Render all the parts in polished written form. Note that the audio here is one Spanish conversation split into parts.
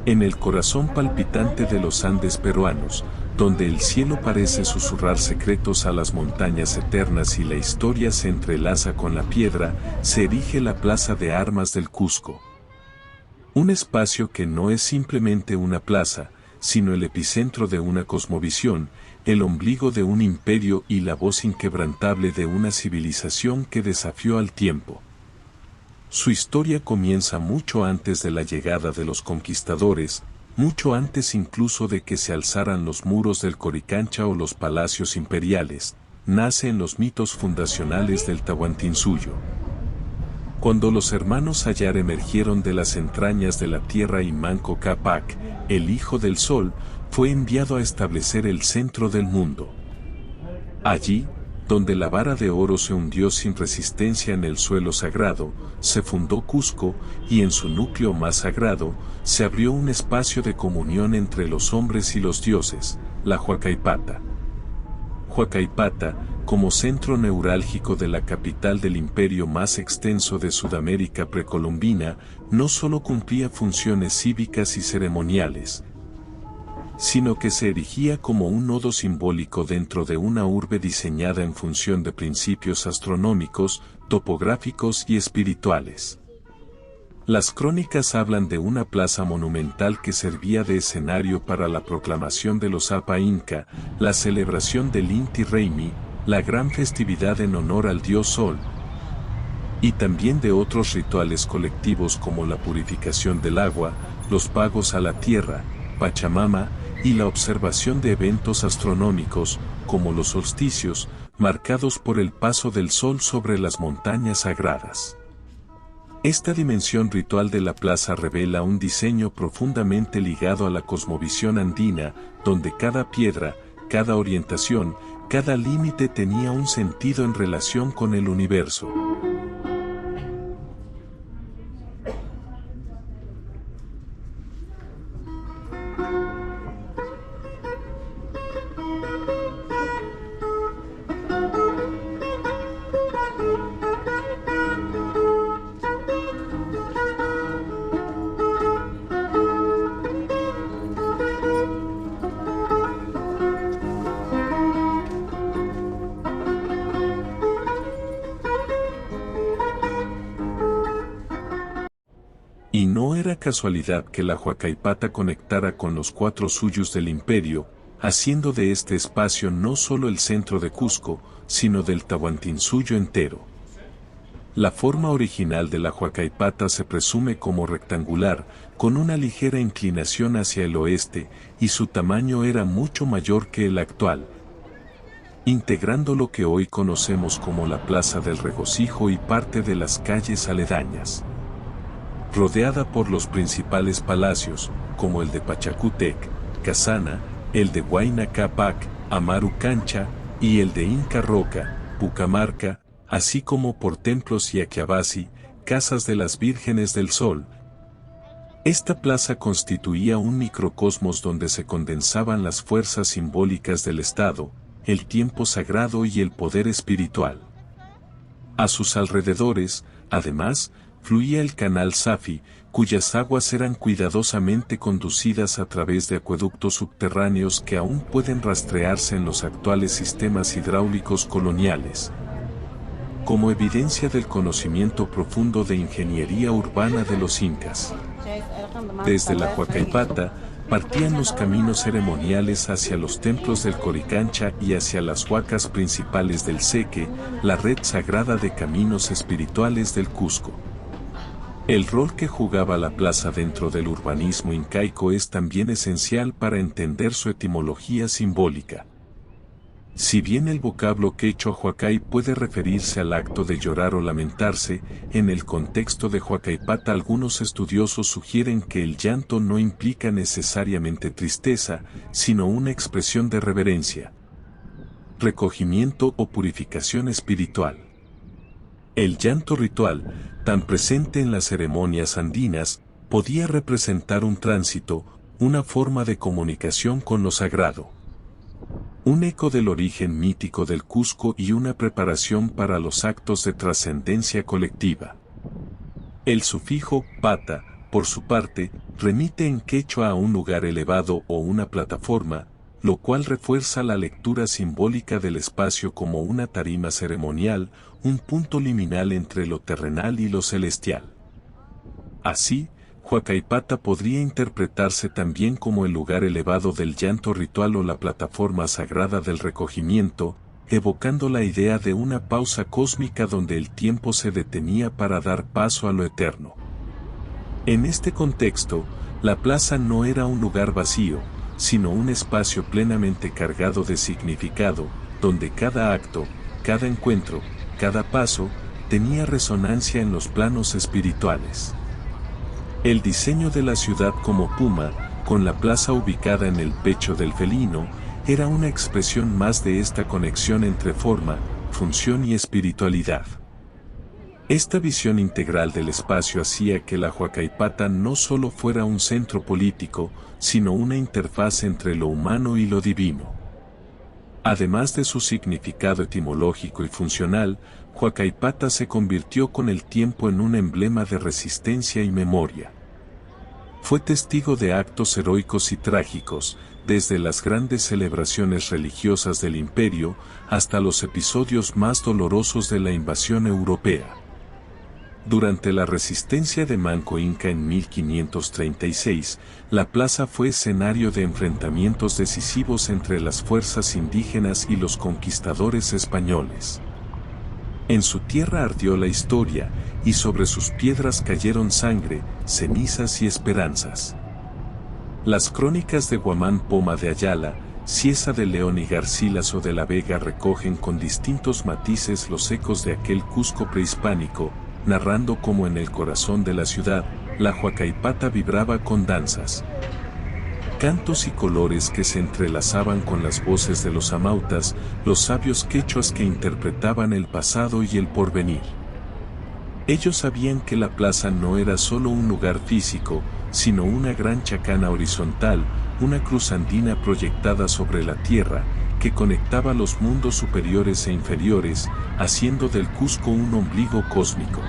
En el corazón palpitante de los Andes peruanos, donde el cielo parece susurrar secretos a las montañas eternas y la historia se entrelaza con la piedra, se erige la Plaza de Armas del Cusco. Un espacio que no es simplemente una plaza, sino el epicentro de una cosmovisión, el ombligo de un imperio y la voz inquebrantable de una civilización que desafió al tiempo. Su historia comienza mucho antes de la llegada de los conquistadores, mucho antes incluso de que se alzaran los muros del Coricancha o los palacios imperiales, nace en los mitos fundacionales del Tahuantinsuyo. Cuando los hermanos Ayar emergieron de las entrañas de la tierra y Manco Cápac, el hijo del sol, fue enviado a establecer el centro del mundo. Allí, donde la vara de oro se hundió sin resistencia en el suelo sagrado, se fundó Cusco, y en su núcleo más sagrado, se abrió un espacio de comunión entre los hombres y los dioses, la Huacaipata. Huacaipata, como centro neurálgico de la capital del imperio más extenso de Sudamérica precolombina, no solo cumplía funciones cívicas y ceremoniales, sino que se erigía como un nodo simbólico dentro de una urbe diseñada en función de principios astronómicos, topográficos y espirituales. Las crónicas hablan de una plaza monumental que servía de escenario para la proclamación de los Apa Inca, la celebración del Inti Raymi, la gran festividad en honor al dios Sol, y también de otros rituales colectivos como la purificación del agua, los pagos a la tierra, Pachamama, y la observación de eventos astronómicos, como los solsticios, marcados por el paso del sol sobre las montañas sagradas. Esta dimensión ritual de la plaza revela un diseño profundamente ligado a la cosmovisión andina, donde cada piedra, cada orientación, cada límite tenía un sentido en relación con el universo. Y no era casualidad que la Huacaipata conectara con los cuatro suyos del imperio, haciendo de este espacio no solo el centro de Cusco, sino del Tahuantinsuyo entero. La forma original de la Huacaipata se presume como rectangular, con una ligera inclinación hacia el oeste, y su tamaño era mucho mayor que el actual, integrando lo que hoy conocemos como la Plaza del Regocijo y parte de las calles aledañas. Rodeada por los principales palacios, como el de Pachacútec, Casana, el de Huayna Cápac, Amaru Cancha, y el de Inca Roca, Pucamarca, así como por templos y Aquiabasi, casas de las vírgenes del sol. Esta plaza constituía un microcosmos donde se condensaban las fuerzas simbólicas del Estado, el tiempo sagrado y el poder espiritual. A sus alrededores, además, fluía el canal Safi, cuyas aguas eran cuidadosamente conducidas a través de acueductos subterráneos que aún pueden rastrearse en los actuales sistemas hidráulicos coloniales, como evidencia del conocimiento profundo de ingeniería urbana de los incas. Desde la Huacaipata, partían los caminos ceremoniales hacia los templos del Coricancha y hacia las huacas principales del Seque, la red sagrada de caminos espirituales del Cusco. El rol que jugaba la plaza dentro del urbanismo incaico es también esencial para entender su etimología simbólica. Si bien el vocablo quechua huacay puede referirse al acto de llorar o lamentarse, en el contexto de Huacaipata algunos estudiosos sugieren que el llanto no implica necesariamente tristeza, sino una expresión de reverencia, recogimiento o purificación espiritual. El llanto ritual, tan presente en las ceremonias andinas, podía representar un tránsito, una forma de comunicación con lo sagrado, un eco del origen mítico del Cusco y una preparación para los actos de trascendencia colectiva. El sufijo pata, por su parte, remite en quechua a un lugar elevado o una plataforma, lo cual refuerza la lectura simbólica del espacio como una tarima ceremonial, un punto liminal entre lo terrenal y lo celestial. Así, Huacaipata podría interpretarse también como el lugar elevado del llanto ritual o la plataforma sagrada del recogimiento, evocando la idea de una pausa cósmica donde el tiempo se detenía para dar paso a lo eterno. En este contexto, la plaza no era un lugar vacío, sino un espacio plenamente cargado de significado, donde cada acto, cada encuentro, cada paso, tenía resonancia en los planos espirituales. El diseño de la ciudad como puma, con la plaza ubicada en el pecho del felino, era una expresión más de esta conexión entre forma, función y espiritualidad. Esta visión integral del espacio hacía que la Huacaipata no solo fuera un centro político, sino una interfaz entre lo humano y lo divino. Además de su significado etimológico y funcional, Huacaipata se convirtió con el tiempo en un emblema de resistencia y memoria. Fue testigo de actos heroicos y trágicos, desde las grandes celebraciones religiosas del imperio hasta los episodios más dolorosos de la invasión europea. Durante la resistencia de Manco Inca en 1536, la plaza fue escenario de enfrentamientos decisivos entre las fuerzas indígenas y los conquistadores españoles. En su tierra ardió la historia, y sobre sus piedras cayeron sangre, cenizas y esperanzas. Las crónicas de Guamán Poma de Ayala, Cieza de León y Garcilaso de la Vega recogen con distintos matices los ecos de aquel Cusco prehispánico, narrando cómo en el corazón de la ciudad, la Huacaipata vibraba con danzas, cantos y colores que se entrelazaban con las voces de los amautas, los sabios quechuas que interpretaban el pasado y el porvenir. Ellos sabían que la plaza no era solo un lugar físico, sino una gran chacana horizontal, una cruz andina proyectada sobre la tierra, que conectaba los mundos superiores e inferiores, haciendo del Cusco un ombligo cósmico.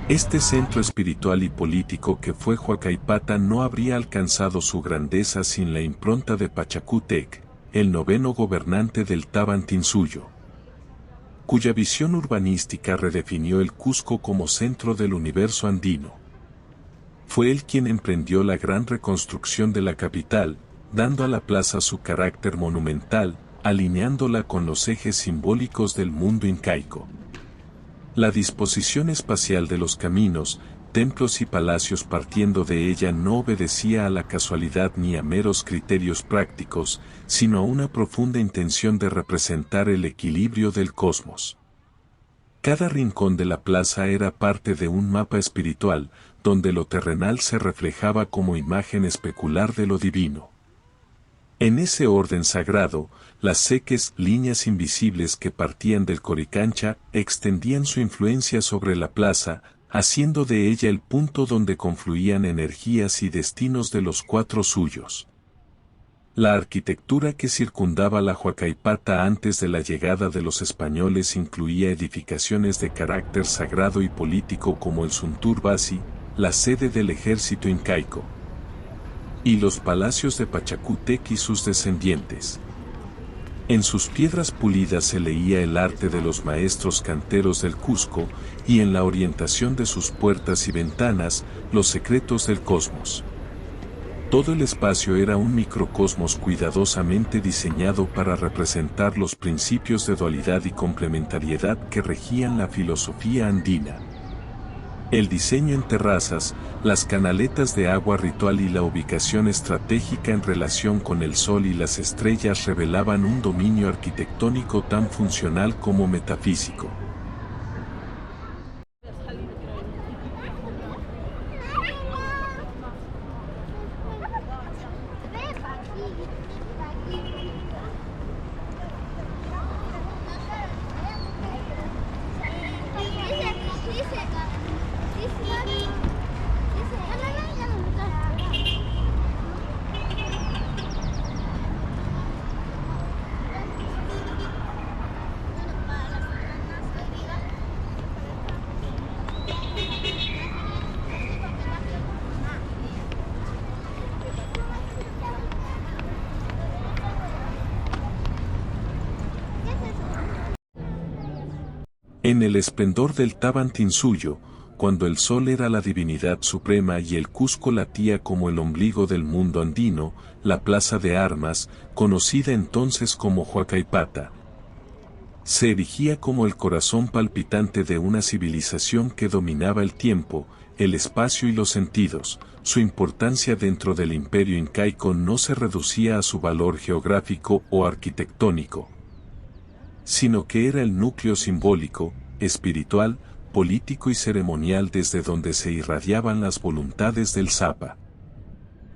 Este centro espiritual y político que fue Huacaipata no habría alcanzado su grandeza sin la impronta de Pachacútec, el noveno gobernante del Tavantinsuyo, cuya visión urbanística redefinió el Cusco como centro del universo andino. Fue él quien emprendió la gran reconstrucción de la capital, dando a la plaza su carácter monumental, alineándola con los ejes simbólicos del mundo incaico. La disposición espacial de los caminos, templos y palacios partiendo de ella no obedecía a la casualidad ni a meros criterios prácticos, sino a una profunda intención de representar el equilibrio del cosmos. Cada rincón de la plaza era parte de un mapa espiritual, donde lo terrenal se reflejaba como imagen especular de lo divino. En ese orden sagrado, las seques líneas invisibles que partían del Coricancha extendían su influencia sobre la plaza, haciendo de ella el punto donde confluían energías y destinos de los cuatro suyos. La arquitectura que circundaba la Huacaipata antes de la llegada de los españoles incluía edificaciones de carácter sagrado y político como el Sunturbasi, la sede del ejército incaico, y los palacios de Pachacútec y sus descendientes. En sus piedras pulidas se leía el arte de los maestros canteros del Cusco, y en la orientación de sus puertas y ventanas, los secretos del cosmos. Todo el espacio era un microcosmos cuidadosamente diseñado para representar los principios de dualidad y complementariedad que regían la filosofía andina. El diseño en terrazas, las canaletas de agua ritual y la ubicación estratégica en relación con el sol y las estrellas revelaban un dominio arquitectónico tan funcional como metafísico. En el esplendor del Tawantinsuyo, cuando el sol era la divinidad suprema y el Cusco latía como el ombligo del mundo andino, la plaza de armas, conocida entonces como Huacaipata, se erigía como el corazón palpitante de una civilización que dominaba el tiempo, el espacio y los sentidos. Su importancia dentro del imperio incaico no se reducía a su valor geográfico o arquitectónico, sino que era el núcleo simbólico, espiritual, político y ceremonial desde donde se irradiaban las voluntades del Sapa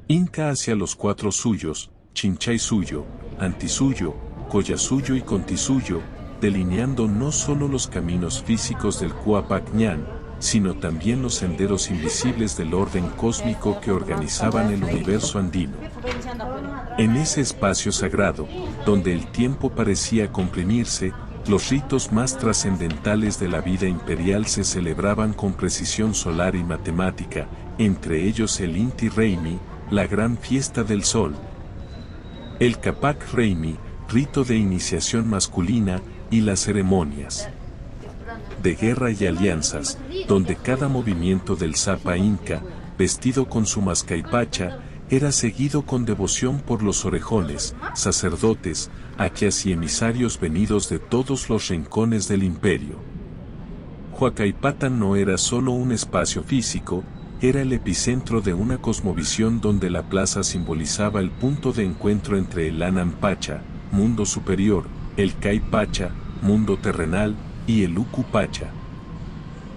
Inca hacia los cuatro suyos, Chinchaysuyo, Antisuyo, Collasuyo y Contisuyo, delineando no solo los caminos físicos del Cuapac Ñan, sino también los senderos invisibles del orden cósmico que organizaban el universo andino. En ese espacio sagrado, donde el tiempo parecía comprimirse, los ritos más trascendentales de la vida imperial se celebraban con precisión solar y matemática, entre ellos el Inti Raymi, la gran fiesta del sol, el Capac Raymi, rito de iniciación masculina, y las ceremonias de guerra y alianzas, donde cada movimiento del Sapa Inca, vestido con su mascaipacha, era seguido con devoción por los orejones, sacerdotes, aquias y emisarios venidos de todos los rincones del imperio. Huacaipata no era solo un espacio físico, era el epicentro de una cosmovisión donde la plaza simbolizaba el punto de encuentro entre el Anam-Pacha, mundo superior, el Caipacha, mundo terrenal, y el Ucu-Pacha,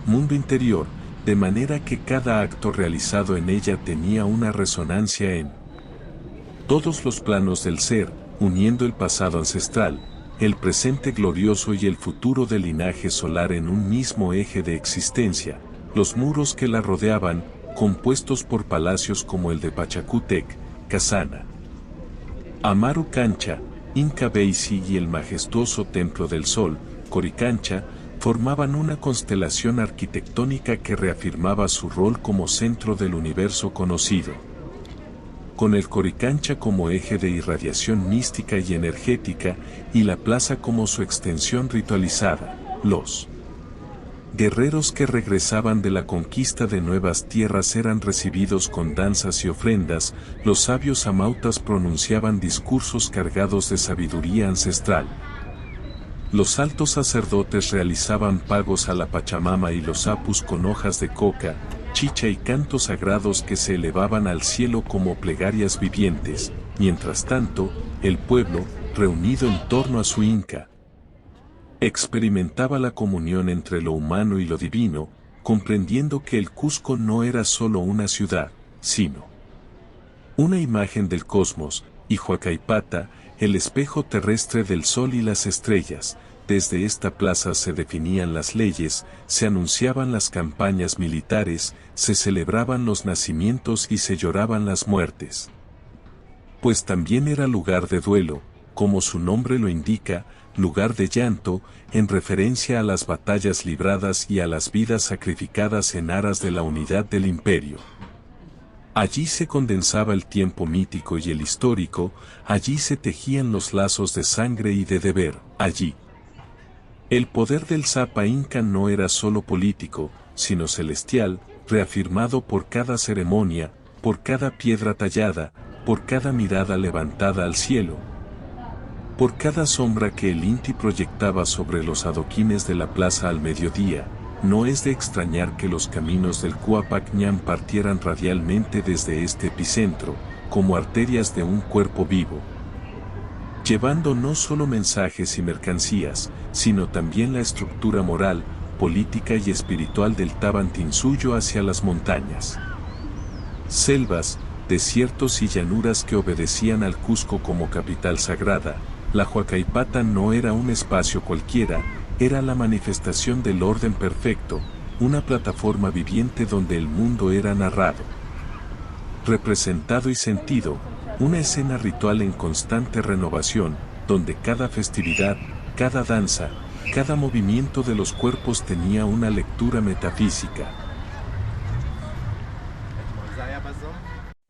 mundo interior, de manera que cada acto realizado en ella tenía una resonancia en todos los planos del ser, uniendo el pasado ancestral, el presente glorioso y el futuro del linaje solar en un mismo eje de existencia. Los muros que la rodeaban, compuestos por palacios como el de Pachacútec, Casana, Amaru Cancha, Inca Beisi y el majestuoso Templo del Sol, Coricancha, formaban una constelación arquitectónica que reafirmaba su rol como centro del universo conocido. Con el Coricancha como eje de irradiación mística y energética, y la plaza como su extensión ritualizada, los guerreros que regresaban de la conquista de nuevas tierras eran recibidos con danzas y ofrendas, los sabios amautas pronunciaban discursos cargados de sabiduría ancestral. Los altos sacerdotes realizaban pagos a la Pachamama y los apus con hojas de coca, chicha y cantos sagrados que se elevaban al cielo como plegarias vivientes. Mientras tanto, el pueblo, reunido en torno a su Inca, experimentaba la comunión entre lo humano y lo divino, comprendiendo que el Cusco no era solo una ciudad, sino una imagen del cosmos, y Huacaipata, el espejo terrestre del sol y las estrellas. Desde esta plaza se definían las leyes, se anunciaban las campañas militares, se celebraban los nacimientos y se lloraban las muertes. Pues también era lugar de duelo, como su nombre lo indica, lugar de llanto, en referencia a las batallas libradas y a las vidas sacrificadas en aras de la unidad del imperio. Allí se condensaba el tiempo mítico y el histórico, allí se tejían los lazos de sangre y de deber, allí. El poder del Sapa Inca no era solo político, sino celestial, reafirmado por cada ceremonia, por cada piedra tallada, por cada mirada levantada al cielo, por cada sombra que el Inti proyectaba sobre los adoquines de la plaza al mediodía. No es de extrañar que los caminos del Cuapac Ñan partieran radialmente desde este epicentro, como arterias de un cuerpo vivo, llevando no solo mensajes y mercancías, sino también la estructura moral, política y espiritual del Tawantinsuyo hacia las montañas, selvas, desiertos y llanuras que obedecían al Cusco como capital sagrada. La Huacaipata no era un espacio cualquiera, era la manifestación del orden perfecto, una plataforma viviente donde el mundo era narrado, representado y sentido, una escena ritual en constante renovación, donde cada festividad, cada danza, cada movimiento de los cuerpos tenía una lectura metafísica.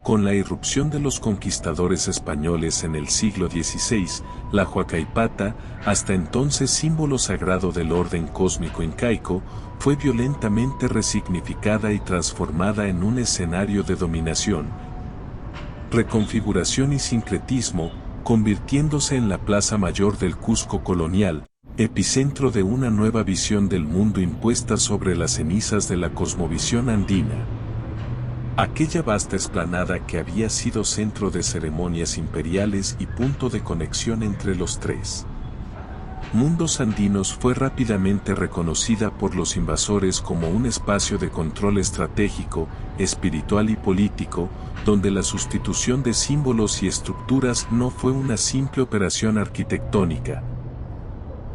Con la irrupción de los conquistadores españoles en el siglo XVI, la Huacaipata, hasta entonces símbolo sagrado del orden cósmico incaico, fue violentamente resignificada y transformada en un escenario de dominación, reconfiguración y sincretismo, convirtiéndose en la plaza mayor del Cusco colonial, epicentro de una nueva visión del mundo impuesta sobre las cenizas de la cosmovisión andina. Aquella vasta explanada que había sido centro de ceremonias imperiales y punto de conexión entre los tres mundos andinos fue rápidamente reconocida por los invasores como un espacio de control estratégico, espiritual y político, donde la sustitución de símbolos y estructuras no fue una simple operación arquitectónica,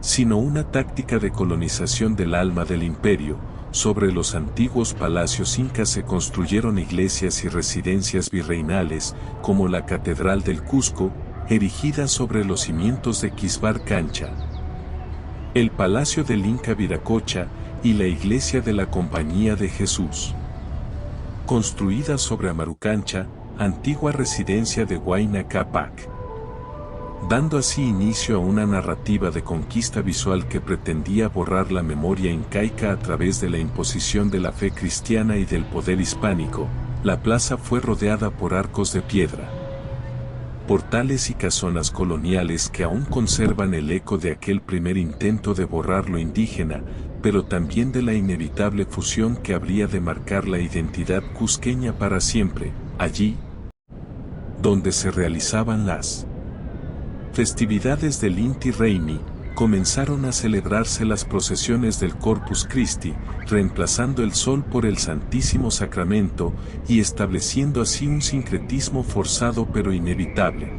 sino una táctica de colonización del alma del imperio. Sobre los antiguos palacios incas se construyeron iglesias y residencias virreinales, como la Catedral del Cusco, erigida sobre los cimientos de Quisbar Cancha, el Palacio del Inca Viracocha y la Iglesia de la Compañía de Jesús, construida sobre Amarucancha, antigua residencia de Huayna Cápac, dando así inicio a una narrativa de conquista visual que pretendía borrar la memoria incaica a través de la imposición de la fe cristiana y del poder hispánico. La plaza fue rodeada por arcos de piedra, portales y casonas coloniales que aún conservan el eco de aquel primer intento de borrar lo indígena, pero también de la inevitable fusión que habría de marcar la identidad cusqueña para siempre, allí donde se realizaban las festividades del Inti Raymi, comenzaron a celebrarse las procesiones del Corpus Christi, reemplazando el sol por el Santísimo Sacramento y estableciendo así un sincretismo forzado pero inevitable,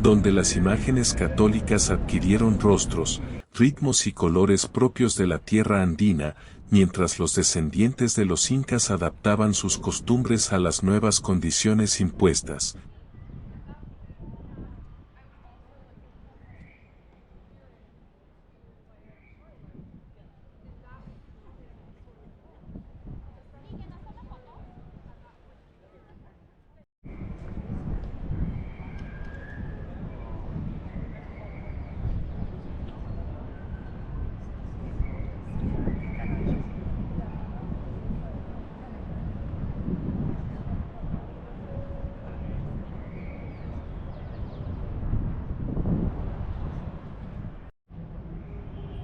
donde las imágenes católicas adquirieron rostros, ritmos y colores propios de la tierra andina, mientras los descendientes de los incas adaptaban sus costumbres a las nuevas condiciones impuestas.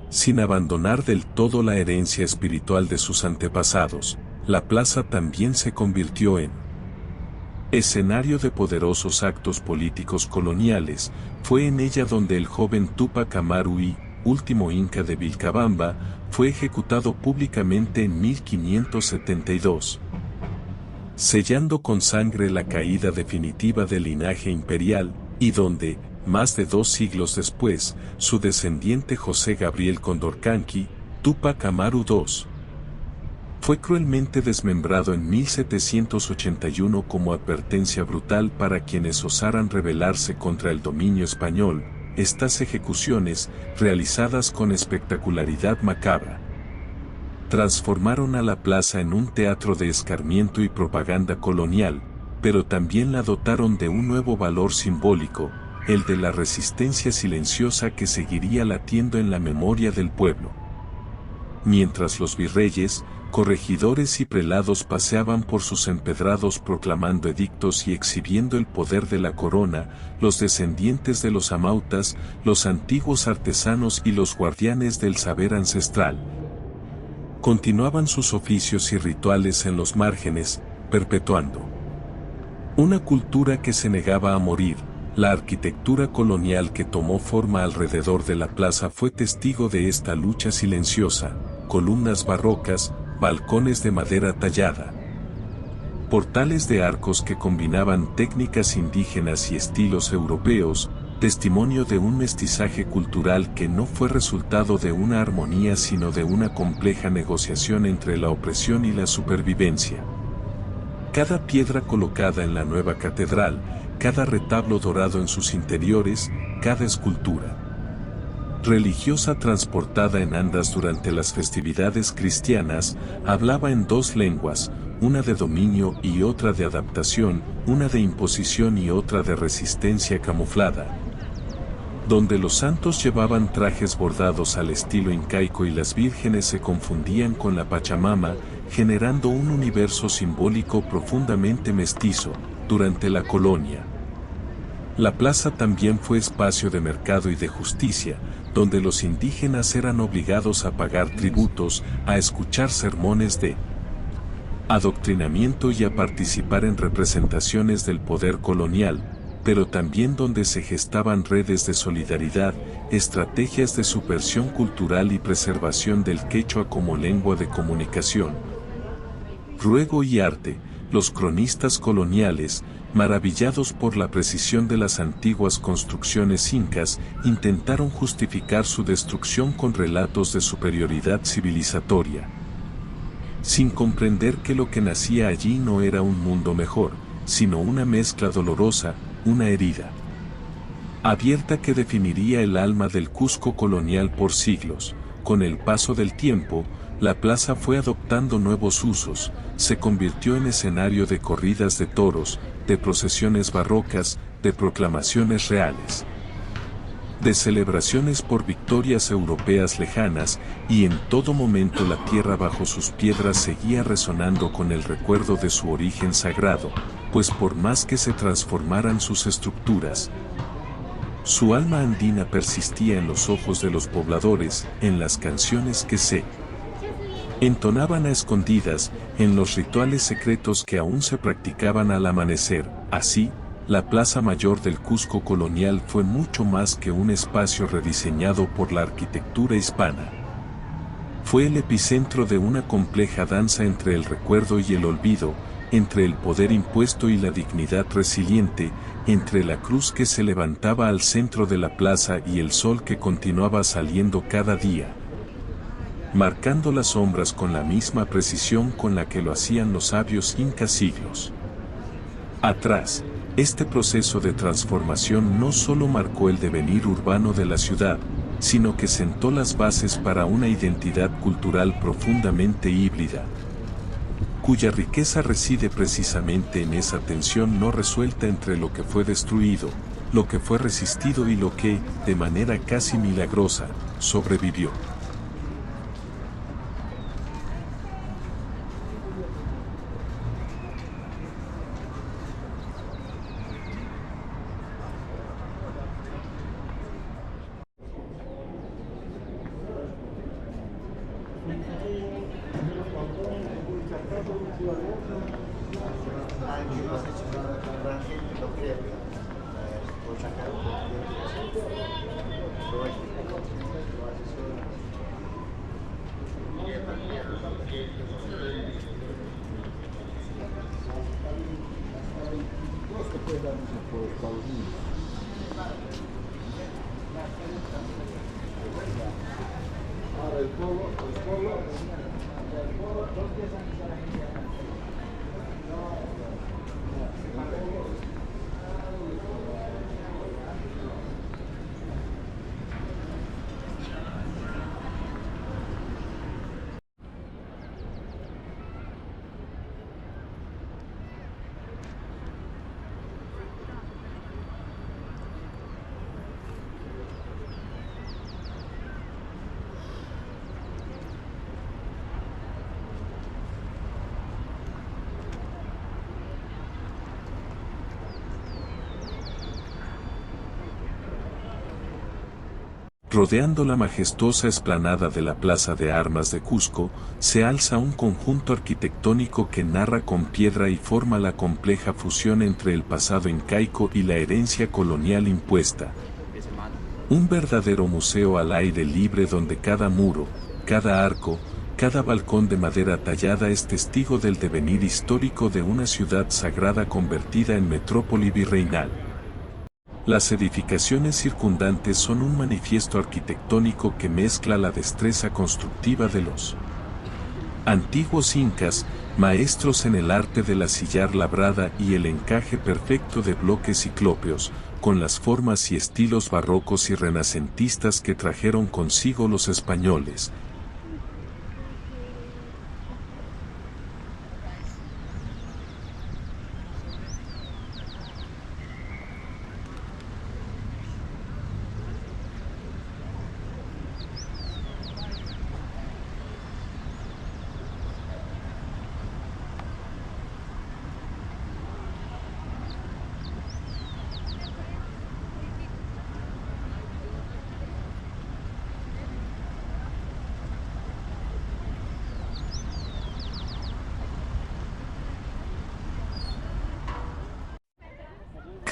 Sin abandonar del todo la herencia espiritual de sus antepasados, la plaza también se convirtió en escenario de poderosos actos políticos coloniales. Fue en ella donde el joven Túpac Amaru I, último inca de Vilcabamba, fue ejecutado públicamente en 1572, sellando con sangre la caída definitiva del linaje imperial, y donde, más de 2 siglos después, su descendiente José Gabriel Condorcanqui, Túpac Amaru II, fue cruelmente desmembrado en 1781 como advertencia brutal para quienes osaran rebelarse contra el dominio español. Estas ejecuciones, realizadas con espectacularidad macabra, transformaron a la plaza en un teatro de escarmiento y propaganda colonial, pero también la dotaron de un nuevo valor simbólico, el de la resistencia silenciosa que seguiría latiendo en la memoria del pueblo. Mientras los virreyes, corregidores y prelados paseaban por sus empedrados proclamando edictos y exhibiendo el poder de la corona, los descendientes de los amautas, los antiguos artesanos y los guardianes del saber ancestral, continuaban sus oficios y rituales en los márgenes, perpetuando una cultura que se negaba a morir. La arquitectura colonial que tomó forma alrededor de la plaza fue testigo de esta lucha silenciosa: columnas barrocas, balcones de madera tallada, portales de arcos que combinaban técnicas indígenas y estilos europeos, testimonio de un mestizaje cultural que no fue resultado de una armonía sino de una compleja negociación entre la opresión y la supervivencia. Cada piedra colocada en la nueva catedral, cada retablo dorado en sus interiores, cada escultura religiosa transportada en andas durante las festividades cristianas, hablaba en 2 lenguas, una de dominio y otra de adaptación, una de imposición y otra de resistencia camuflada. Donde los santos llevaban trajes bordados al estilo incaico y las vírgenes se confundían con la Pachamama, generando un universo simbólico profundamente mestizo. Durante la colonia, la plaza también fue espacio de mercado y de justicia, donde los indígenas eran obligados a pagar tributos, a escuchar sermones de adoctrinamiento y a participar en representaciones del poder colonial, pero también donde se gestaban redes de solidaridad, estrategias de subversión cultural y preservación del quechua como lengua de comunicación. Ruego y arte, los cronistas coloniales, maravillados por la precisión de las antiguas construcciones incas, intentaron justificar su destrucción con relatos de superioridad civilizatoria, sin comprender que lo que nacía allí no era un mundo mejor, sino una mezcla dolorosa, una herida abierta que definiría el alma del Cusco colonial por siglos. Con el paso del tiempo, la plaza fue adoptando nuevos usos, se convirtió en escenario de corridas de toros, de procesiones barrocas, de proclamaciones reales, de celebraciones por victorias europeas lejanas, y en todo momento la tierra bajo sus piedras seguía resonando con el recuerdo de su origen sagrado, pues por más que se transformaran sus estructuras, su alma andina persistía en los ojos de los pobladores, en las canciones que se entonaban a escondidas, en los rituales secretos que aún se practicaban al amanecer. Así, la Plaza Mayor del Cusco colonial fue mucho más que un espacio rediseñado por la arquitectura hispana. Fue el epicentro de una compleja danza entre el recuerdo y el olvido, entre el poder impuesto y la dignidad resiliente, entre la cruz que se levantaba al centro de la plaza y el sol que continuaba saliendo cada día, marcando las sombras con la misma precisión con la que lo hacían los sabios incas siglos atrás. Este proceso de transformación no solo marcó el devenir urbano de la ciudad, sino que sentó las bases para una identidad cultural profundamente híbrida, cuya riqueza reside precisamente en esa tensión no resuelta entre lo que fue destruido, lo que fue resistido y lo que, de manera casi milagrosa, sobrevivió. Rodeando la majestuosa explanada de la Plaza de Armas de Cusco, se alza un conjunto arquitectónico que narra con piedra y forma la compleja fusión entre el pasado incaico y la herencia colonial impuesta. Un verdadero museo al aire libre donde cada muro, cada arco, cada balcón de madera tallada es testigo del devenir histórico de una ciudad sagrada convertida en metrópoli virreinal. Las edificaciones circundantes son un manifiesto arquitectónico que mezcla la destreza constructiva de los antiguos incas, maestros en el arte de la sillar labrada y el encaje perfecto de bloques ciclópeos, con las formas y estilos barrocos y renacentistas que trajeron consigo los españoles.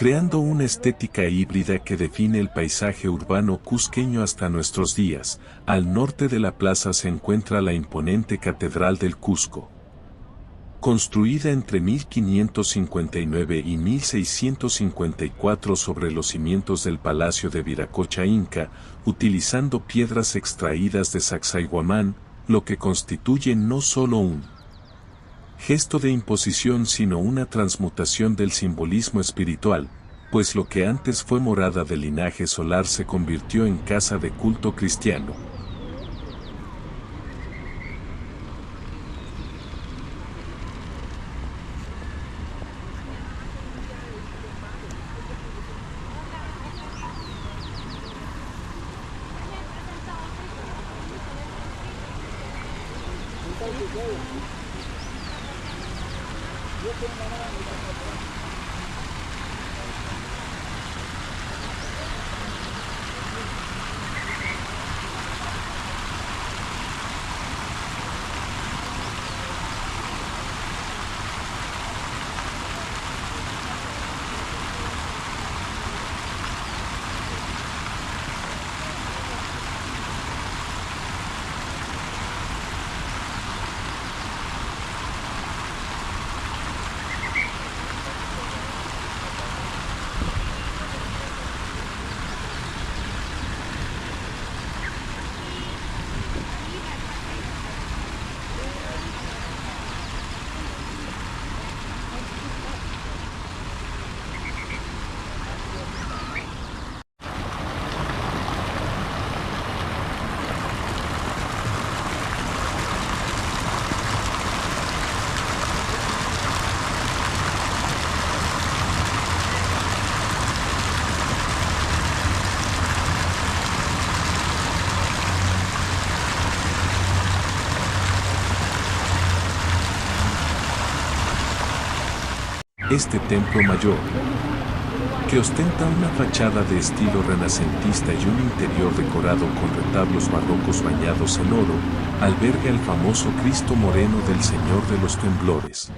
creando una estética híbrida que define el paisaje urbano cusqueño hasta nuestros días. Al norte de la plaza se encuentra la imponente Catedral del Cusco. Construida entre 1559 y 1654 sobre los cimientos del Palacio de Viracocha Inca, utilizando piedras extraídas de Sacsayhuamán, lo que constituye no solo un gesto de imposición sino una transmutación del simbolismo espiritual, pues lo que antes fue morada de linaje solar se convirtió en casa de culto cristiano. Este templo mayor, que ostenta una fachada de estilo renacentista y un interior decorado con retablos barrocos bañados en oro, alberga el famoso Cristo Moreno del Señor de los Temblores.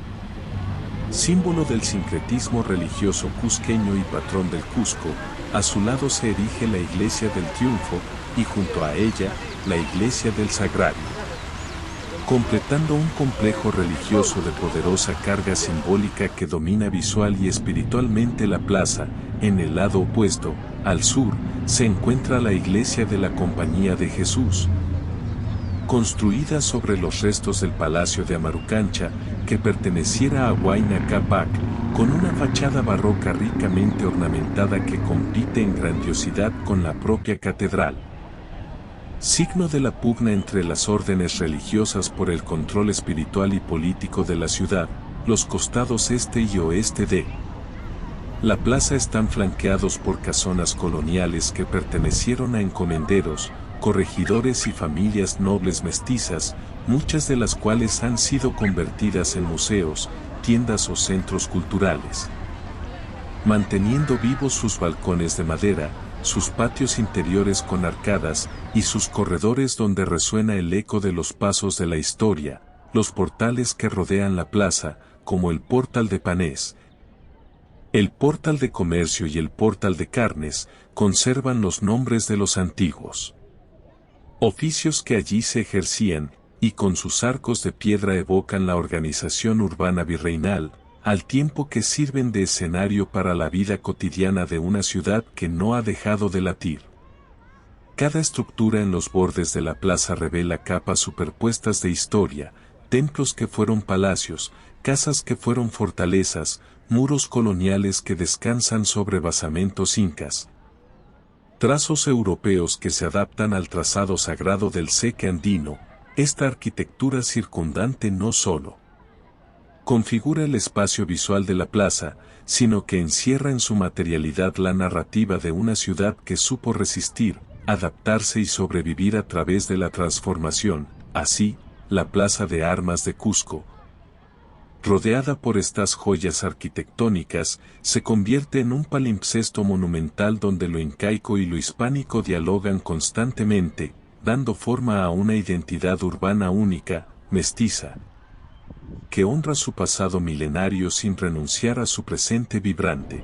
Símbolo del sincretismo religioso cusqueño y patrón del Cusco, a su lado se erige la Iglesia del Triunfo y junto a ella, la Iglesia del Sagrario, completando un complejo religioso de poderosa carga simbólica que domina visual y espiritualmente la plaza. En el lado opuesto, al sur, se encuentra la Iglesia de la Compañía de Jesús, construida sobre los restos del Palacio de Amarucancha, que perteneciera a Huayna Cápac, con una fachada barroca ricamente ornamentada que compite en grandiosidad con la propia catedral. Signo de la pugna entre las órdenes religiosas por el control espiritual y político de la ciudad, los costados este y oeste de la plaza están flanqueados por casonas coloniales que pertenecieron a encomenderos, corregidores y familias nobles mestizas, muchas de las cuales han sido convertidas en museos, tiendas o centros culturales, manteniendo vivos sus balcones de madera, sus patios interiores con arcadas, y sus corredores donde resuena el eco de los pasos de la historia, los portales que rodean la plaza, como el Portal de Panés, el Portal de Comercio y el Portal de Carnes, conservan los nombres de los antiguos oficios que allí se ejercían, y con sus arcos de piedra evocan la organización urbana virreinal, al tiempo que sirven de escenario para la vida cotidiana de una ciudad que no ha dejado de latir. Cada estructura en los bordes de la plaza revela capas superpuestas de historia, templos que fueron palacios, casas que fueron fortalezas, muros coloniales que descansan sobre basamentos incas, trazos europeos que se adaptan al trazado sagrado del ceque andino. Esta arquitectura circundante no solo configura el espacio visual de la plaza, sino que encierra en su materialidad la narrativa de una ciudad que supo resistir, adaptarse y sobrevivir a través de la transformación. Así, la Plaza de Armas de Cusco, rodeada por estas joyas arquitectónicas, se convierte en un palimpsesto monumental donde lo incaico y lo hispánico dialogan constantemente, dando forma a una identidad urbana única, mestiza, que honra su pasado milenario sin renunciar a su presente vibrante.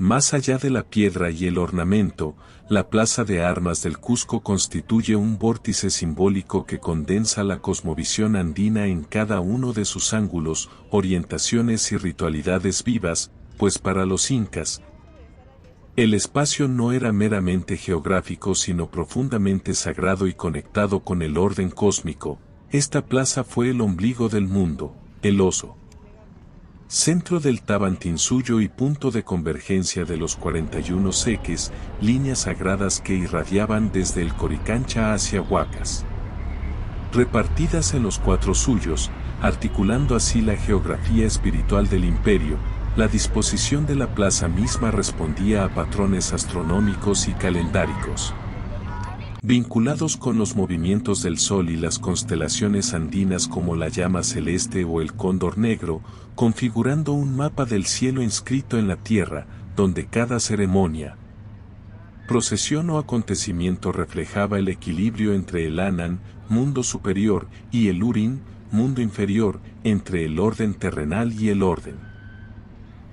Más allá de la piedra y el ornamento, la Plaza de Armas del Cusco constituye un vórtice simbólico que condensa la cosmovisión andina en cada uno de sus ángulos, orientaciones y ritualidades vivas, pues para los incas, el espacio no era meramente geográfico sino profundamente sagrado y conectado con el orden cósmico. Esta plaza fue el ombligo del mundo, el oso, centro del Tawantinsuyo y punto de convergencia de los 41 seques, líneas sagradas que irradiaban desde el Coricancha hacia Huacas. Repartidas en los 4 suyos, articulando así la geografía espiritual del imperio, la disposición de la plaza misma respondía a patrones astronómicos y calendáricos, vinculados con los movimientos del Sol y las constelaciones andinas como la llama celeste o el cóndor negro, configurando un mapa del cielo inscrito en la tierra, donde cada ceremonia, procesión o acontecimiento reflejaba el equilibrio entre el Anan, mundo superior, y el Urin, mundo inferior, entre el orden terrenal y el orden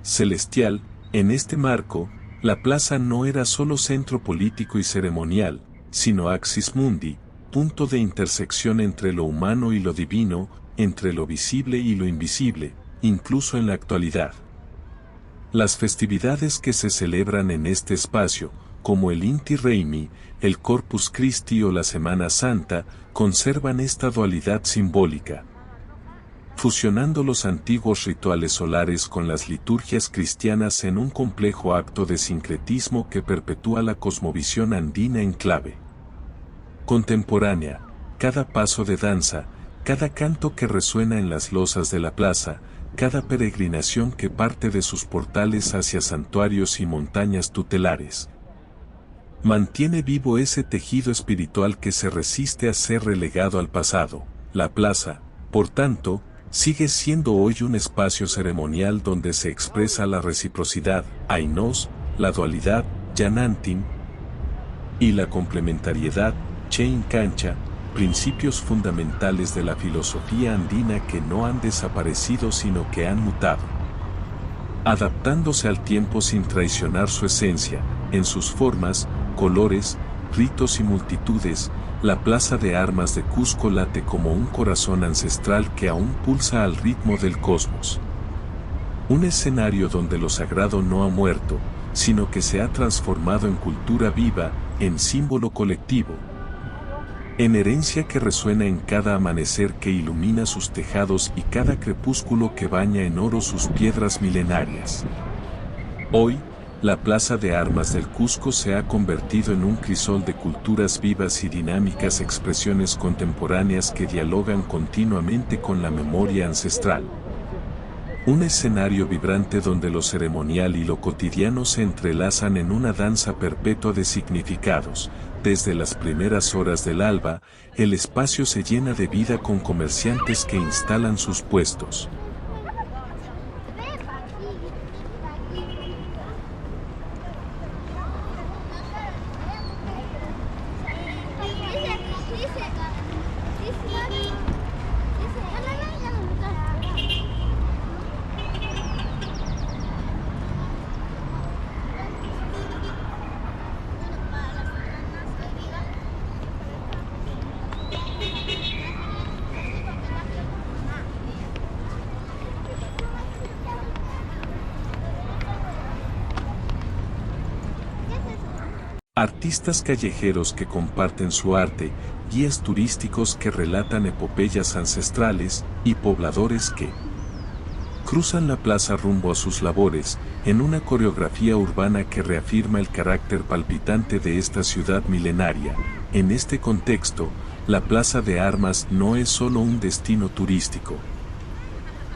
celestial. En este marco, la plaza no era solo centro político y ceremonial, sino axis mundi, punto de intersección entre lo humano y lo divino, entre lo visible y lo invisible, incluso en la actualidad. Las festividades que se celebran en este espacio, como el Inti Raymi, el Corpus Christi o la Semana Santa, conservan esta dualidad simbólica, fusionando los antiguos rituales solares con las liturgias cristianas en un complejo acto de sincretismo que perpetúa la cosmovisión andina en clave contemporánea. Cada paso de danza, cada canto que resuena en las losas de la plaza, cada peregrinación que parte de sus portales hacia santuarios y montañas tutelares, mantiene vivo ese tejido espiritual que se resiste a ser relegado al pasado. La plaza, por tanto, sigue siendo hoy un espacio ceremonial donde se expresa la reciprocidad, Ainos, la dualidad, Yanantin, y la complementariedad, Chein Cancha, principios fundamentales de la filosofía andina que no han desaparecido sino que han mutado, adaptándose al tiempo sin traicionar su esencia. En sus formas, colores, ritos y multitudes, la Plaza de Armas de Cusco late como un corazón ancestral que aún pulsa al ritmo del cosmos. Un escenario donde lo sagrado no ha muerto, sino que se ha transformado en cultura viva, en símbolo colectivo, en herencia que resuena en cada amanecer que ilumina sus tejados y cada crepúsculo que baña en oro sus piedras milenarias. Hoy, la Plaza de Armas del Cusco se ha convertido en un crisol de culturas vivas y dinámicas, expresiones contemporáneas que dialogan continuamente con la memoria ancestral. Un escenario vibrante donde lo ceremonial y lo cotidiano se entrelazan en una danza perpetua de significados. Desde las primeras horas del alba, el espacio se llena de vida con comerciantes que instalan sus puestos, artistas callejeros que comparten su arte, guías turísticos que relatan epopeyas ancestrales, y pobladores que cruzan la plaza rumbo a sus labores, en una coreografía urbana que reafirma el carácter palpitante de esta ciudad milenaria. En este contexto, la Plaza de Armas no es solo un destino turístico,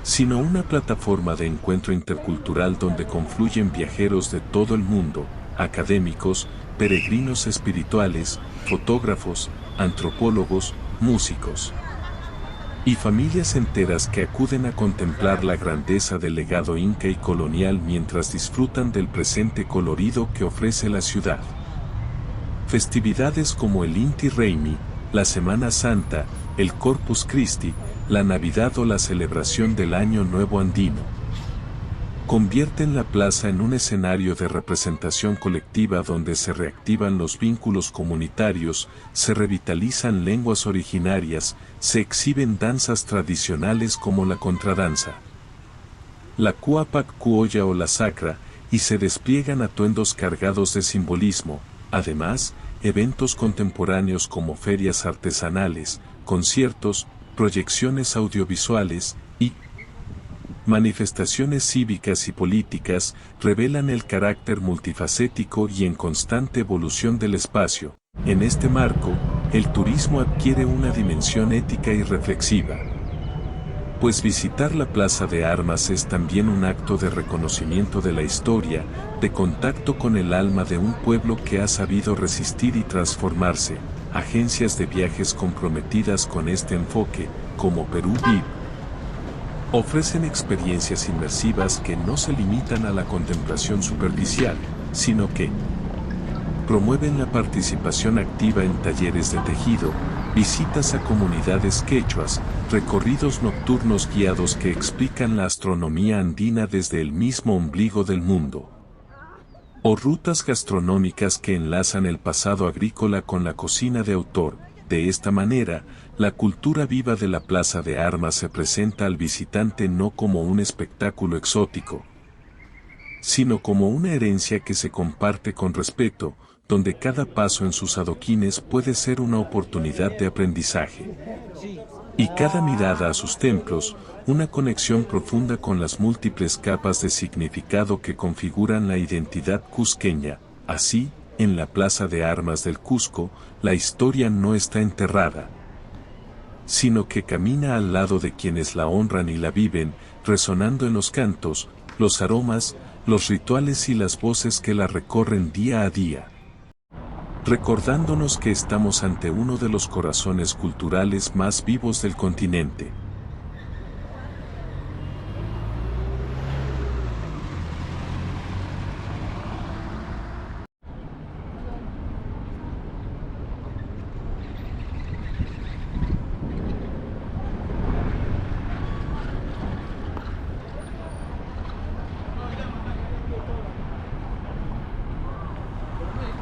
sino una plataforma de encuentro intercultural donde confluyen viajeros de todo el mundo, académicos, peregrinos espirituales, fotógrafos, antropólogos, músicos y familias enteras que acuden a contemplar la grandeza del legado inca y colonial mientras disfrutan del presente colorido que ofrece la ciudad. Festividades como el Inti Raymi, la Semana Santa, el Corpus Christi, la Navidad o la celebración del Año Nuevo Andino Convierten la plaza en un escenario de representación colectiva donde se reactivan los vínculos comunitarios, se revitalizan lenguas originarias, se exhiben danzas tradicionales como la contradanza, la cuapac cuoya o la sacra, y se despliegan atuendos cargados de simbolismo. Además, eventos contemporáneos como ferias artesanales, conciertos, proyecciones audiovisuales y manifestaciones cívicas y políticas revelan el carácter multifacético y en constante evolución del espacio. En este marco, el turismo adquiere una dimensión ética y reflexiva, pues visitar la Plaza de Armas es también un acto de reconocimiento de la historia, de contacto con el alma de un pueblo que ha sabido resistir y transformarse. Agencias de viajes comprometidas con este enfoque, como Perú VIP, ofrecen experiencias inmersivas que no se limitan a la contemplación superficial, sino que promueven la participación activa en talleres de tejido, visitas a comunidades quechuas, recorridos nocturnos guiados que explican la astronomía andina desde el mismo ombligo del mundo, o rutas gastronómicas que enlazan el pasado agrícola con la cocina de autor. De esta manera, la cultura viva de la Plaza de Armas se presenta al visitante no como un espectáculo exótico, sino como una herencia que se comparte con respeto, donde cada paso en sus adoquines puede ser una oportunidad de aprendizaje. Y cada mirada a sus templos, una conexión profunda con las múltiples capas de significado que configuran la identidad cusqueña. Así, en la Plaza de Armas del Cusco, la historia no está enterrada, sino que camina al lado de quienes la honran y la viven, resonando en los cantos, los aromas, los rituales y las voces que la recorren día a día, recordándonos que estamos ante uno de los corazones culturales más vivos del continente.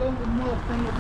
Entonces, no tengo